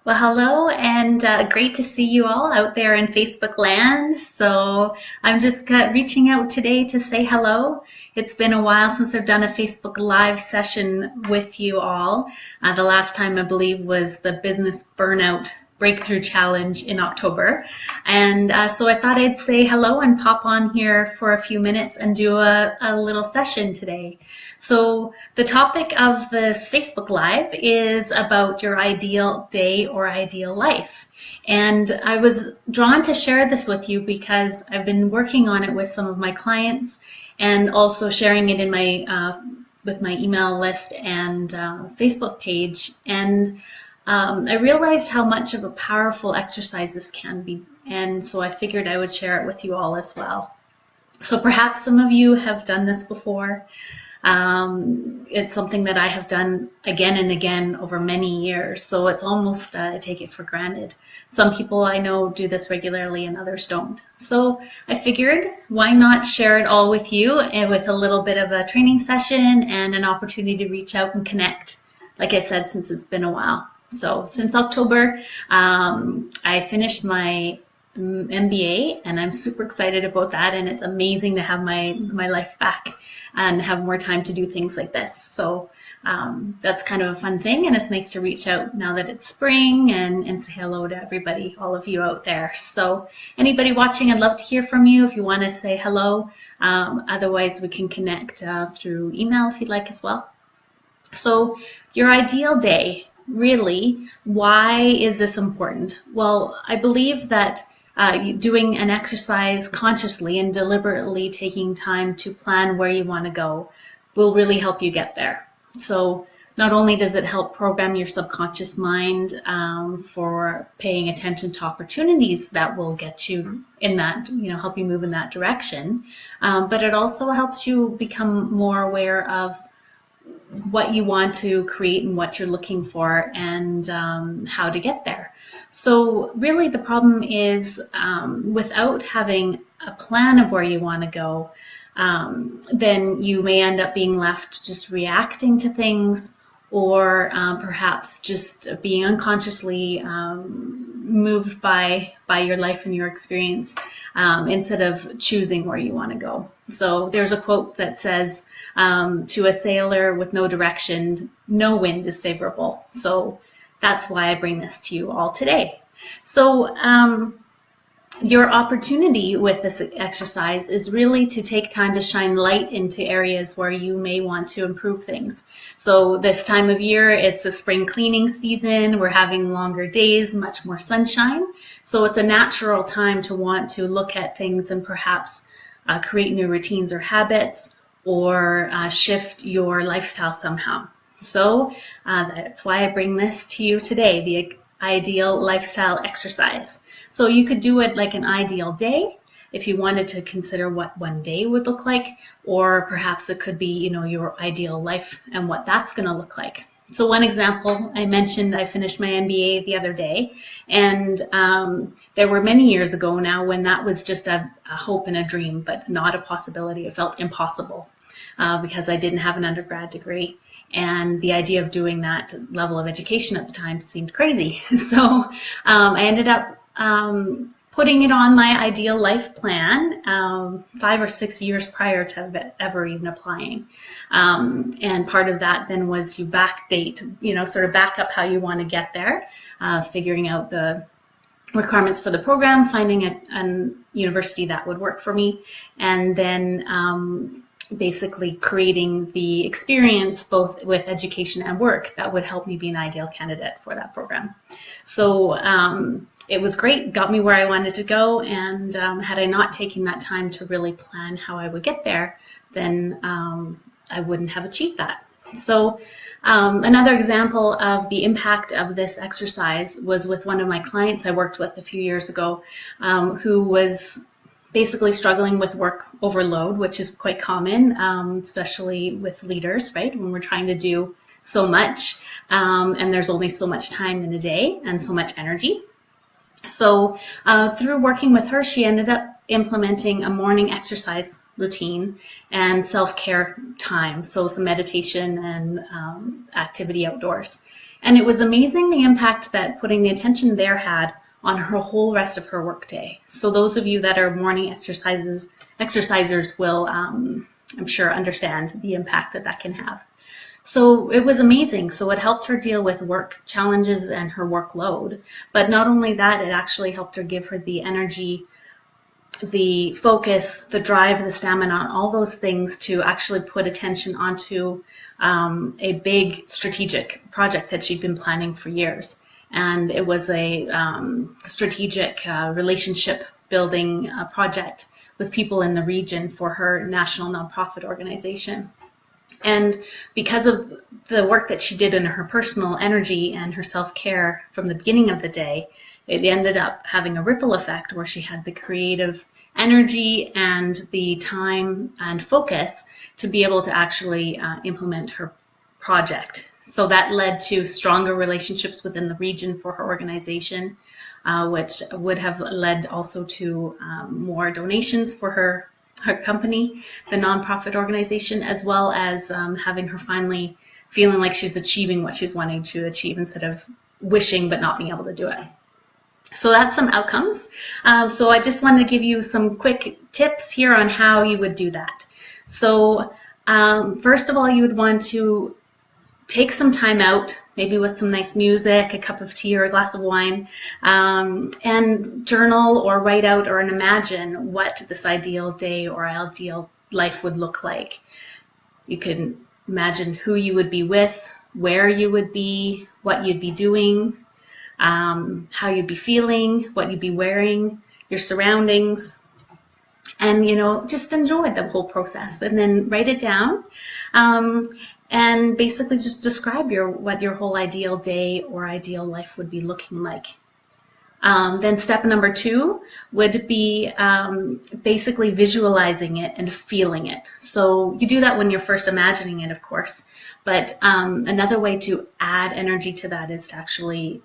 Well, hello, and great to see you all out there in Facebook land. So I'm just reaching out today to say hello. It's been a while since I've done a Facebook Live session with you all. The last time I believe was the Business Burnout Breakthrough Challenge in October. And so I thought I'd say hello and pop on here for a few minutes and do a little session today. So the topic of this Facebook Live is about your ideal day or ideal life. And I was drawn to share this with you because I've been working on it with some of my clients and also sharing it in my with my email list and Facebook page. And I realized how much of a powerful exercise this can be. And so I figured I would share it with you all as well. So perhaps some of you have done this before. It's something that I have done again and again over many years, so it's almost I take it for granted. Some people I know do this regularly and others don't. So I figured, why not share it all with you and with a little bit of a training session and an opportunity to reach out and connect, like I said, since it's been a while. So since October, I finished my MBA, and I'm super excited about that, and it's amazing to have my life back and have more time to do things like this. So that's kind of a fun thing, and it's nice to reach out now that it's spring and say hello to everybody, all of you out there. So anybody watching, I'd love to hear from you if you want to say hello. Otherwise, we can connect through email if you'd like as well. So your ideal day, really, why is this important? Well, I believe that doing an exercise consciously and deliberately taking time to plan where you want to go will really help you get there. So not only does it help program your subconscious mind for paying attention to opportunities that will get you in that, help you move in that direction, but it also helps you become more aware of what you want to create and what you're looking for and how to get there. So really the problem is without having a plan of where you want to go, then you may end up being left just reacting to things or perhaps just being unconsciously moved by your life and your experience instead of choosing where you want to go. So there's a quote that says, to a sailor with no direction, no wind is favorable. So that's why I bring this to you all today. So your opportunity with this exercise is really to take time to shine light into areas where you may want to improve things. So this time of year, it's a spring cleaning season. We're having longer days, much more sunshine. So it's a natural time to want to look at things and perhaps create new routines or habits, or shift your lifestyle somehow. So that's why I bring this to you today, the ideal lifestyle exercise. So you could do it like an ideal day if you wanted to consider what one day would look like, or perhaps it could be, your ideal life and what that's going to look like. So one example, I mentioned I finished my MBA the other day, and there were many years ago now when that was just a hope and a dream, but not a possibility. It felt impossible because I didn't have an undergrad degree, and the idea of doing that level of education at the time seemed crazy. So I ended up putting it on my ideal life plan 5 or 6 years prior to ever even applying. And part of that then was you backdate, sort of back up how you want to get there, figuring out the requirements for the program, finding a university that would work for me, and then basically creating the experience both with education and work that would help me be an ideal candidate for that program. So it was great, got me where I wanted to go, and had I not taken that time to really plan how I would get there, then I wouldn't have achieved that. So another example of the impact of this exercise was with one of my clients I worked with a few years ago, who was basically struggling with work overload, which is quite common, especially with leaders, right? When we're trying to do so much, and there's only so much time in a day and so much energy. So through working with her, she ended up implementing a morning exercise routine and self-care time, so some meditation and activity outdoors. And it was amazing the impact that putting the attention there had on her whole rest of her workday. So those of you that are morning exercisers will, I'm sure, understand the impact that that can have. So it was amazing. So it helped her deal with work challenges and her workload. But not only that, it actually helped her give her the energy, the focus, the drive, the stamina, all those things to actually put attention onto a big strategic project that she'd been planning for years. And it was a strategic relationship building project with people in the region for her national nonprofit organization. And because of the work that she did in her personal energy and her self-care from the beginning of the day, it ended up having a ripple effect where she had the creative energy and the time and focus to be able to actually implement her project. So that led to stronger relationships within the region for her organization, which would have led also to more donations for her company, the nonprofit organization, as well as having her finally feeling like she's achieving what she's wanting to achieve instead of wishing but not being able to do it. So that's some outcomes. So I just want to give you some quick tips here on how you would do that. So first of all, you would want to take some time out, maybe with some nice music, a cup of tea or a glass of wine, and journal or write out or imagine what this ideal day or ideal life would look like. You can imagine who you would be with, where you would be, what you'd be doing, how you'd be feeling, what you'd be wearing, your surroundings, and just enjoy the whole process, and then write it down. And basically just describe what your whole ideal day or ideal life would be looking like. Then step number 2 would be basically visualizing it and feeling it. So you do that when you're first imagining it, of course. But another way to add energy to that is to actually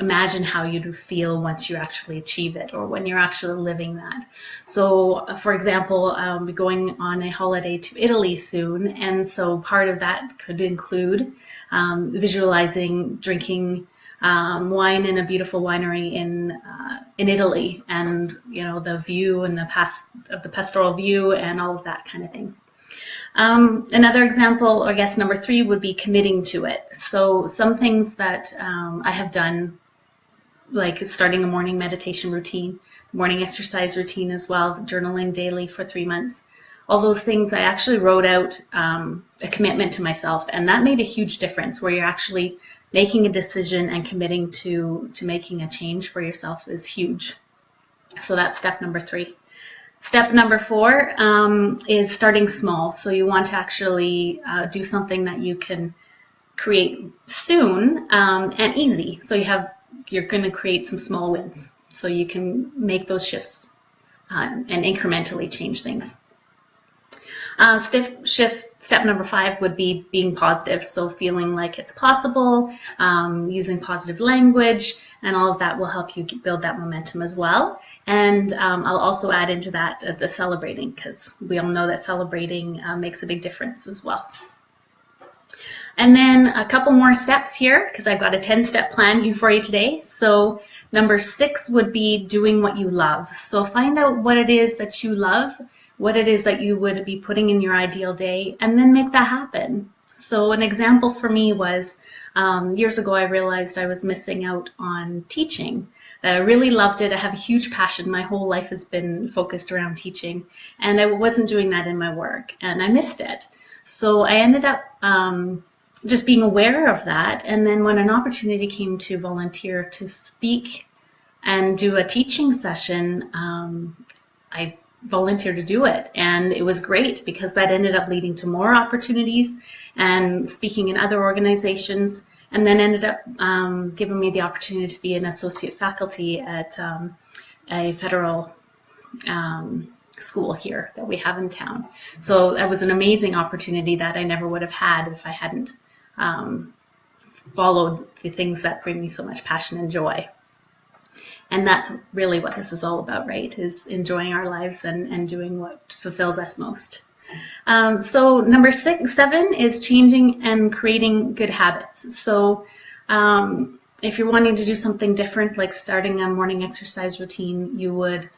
imagine how you'd feel once you actually achieve it, or when you're actually living that. So, for example, we're going on a holiday to Italy soon, and so part of that could include visualizing drinking wine in a beautiful winery in Italy, and the view and the pastoral view and all of that kind of thing. Another example, or I guess number 3, would be committing to it. So some things that I have done, like starting a morning meditation routine, morning exercise routine as well, journaling daily for 3 months. All those things, I actually wrote out a commitment to myself, and that made a huge difference, where you're actually making a decision and committing to making a change for yourself is huge. So that's step number 3. Step number 4 is starting small. So you want to actually do something that you can create soon and easy. So you're going to create some small wins, so you can make those shifts and incrementally change things. Step number 5 would be being positive, so feeling like it's possible, using positive language, and all of that will help you build that momentum as well. And I'll also add into that the celebrating, because we all know that celebrating makes a big difference as well. And then a couple more steps here, because I've got a 10-step plan here for you today. So number 6 would be doing what you love. So find out what it is that you love, what it is that you would be putting in your ideal day, and then make that happen. So an example for me was years ago I realized I was missing out on teaching. I really loved it. I have a huge passion. My whole life has been focused around teaching, and I wasn't doing that in my work, and I missed it. So I ended up just being aware of that, and then when an opportunity came to volunteer to speak and do a teaching session, I volunteered to do it, and it was great because that ended up leading to more opportunities and speaking in other organizations, and then ended up giving me the opportunity to be an associate faculty at a federal school here that we have in town. So that was an amazing opportunity that I never would have had if I hadn't followed the things that bring me so much passion and joy. And that's really what this is all about, right? Is enjoying our lives and doing what fulfills us most. So number 7 is changing and creating good habits. So If you're wanting to do something different, like starting a morning exercise routine, you would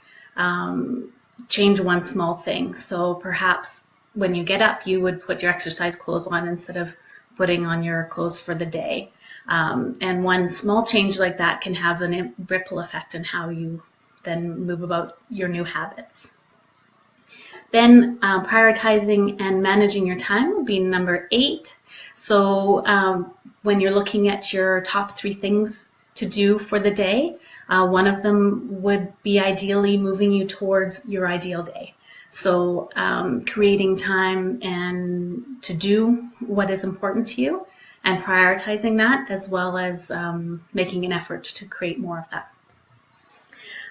change one small thing. So perhaps when you get up, you would put your exercise clothes on instead of putting on your clothes for the day. And one small change like that can have a ripple effect on how you then move about your new habits. Then prioritizing and managing your time will be number 8. So when you're looking at your top 3 things to do for the day, one of them would be ideally moving you towards your ideal day. So creating time and to do what is important to you and prioritizing that, as well as making an effort to create more of that.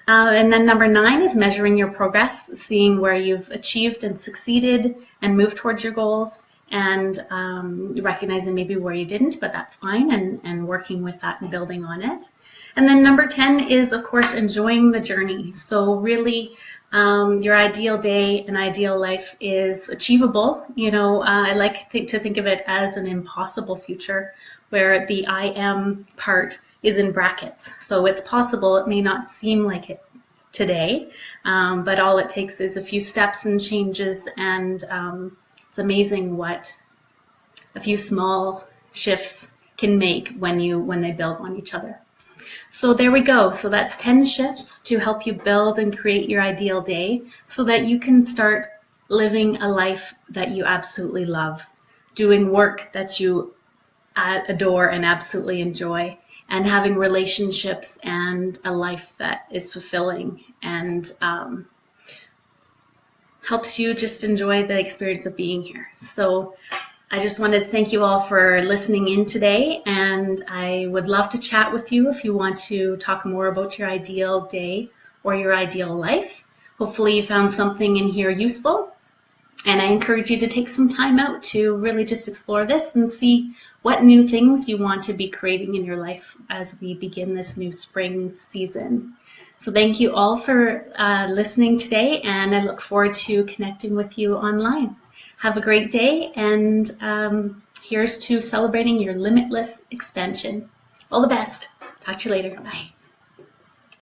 And then number 9 is measuring your progress, seeing where you've achieved and succeeded and moved towards your goals, and recognizing maybe where you didn't, but that's fine, and working with that and building on it. And then number 10 is, of course, enjoying the journey. So really, your ideal day and ideal life is achievable. You know, I like to think of it as an impossible future where the I am part is in brackets. So it's possible. It may not seem like it today, but all it takes is a few steps and changes, and it's amazing what a few small shifts can make when they build on each other. So there we go. So that's 10 shifts to help you build and create your ideal day so that you can start living a life that you absolutely love, doing work that you adore and absolutely enjoy, and having relationships and a life that is fulfilling and helps you just enjoy the experience of being here. So I just wanted to thank you all for listening in today, and I would love to chat with you if you want to talk more about your ideal day or your ideal life. Hopefully you found something in here useful, and I encourage you to take some time out to really just explore this and see what new things you want to be creating in your life as we begin this new spring season. So thank you all for listening today, and I look forward to connecting with you online. Have a great day, and here's to celebrating your limitless expansion. All the best. Talk to you later. Bye.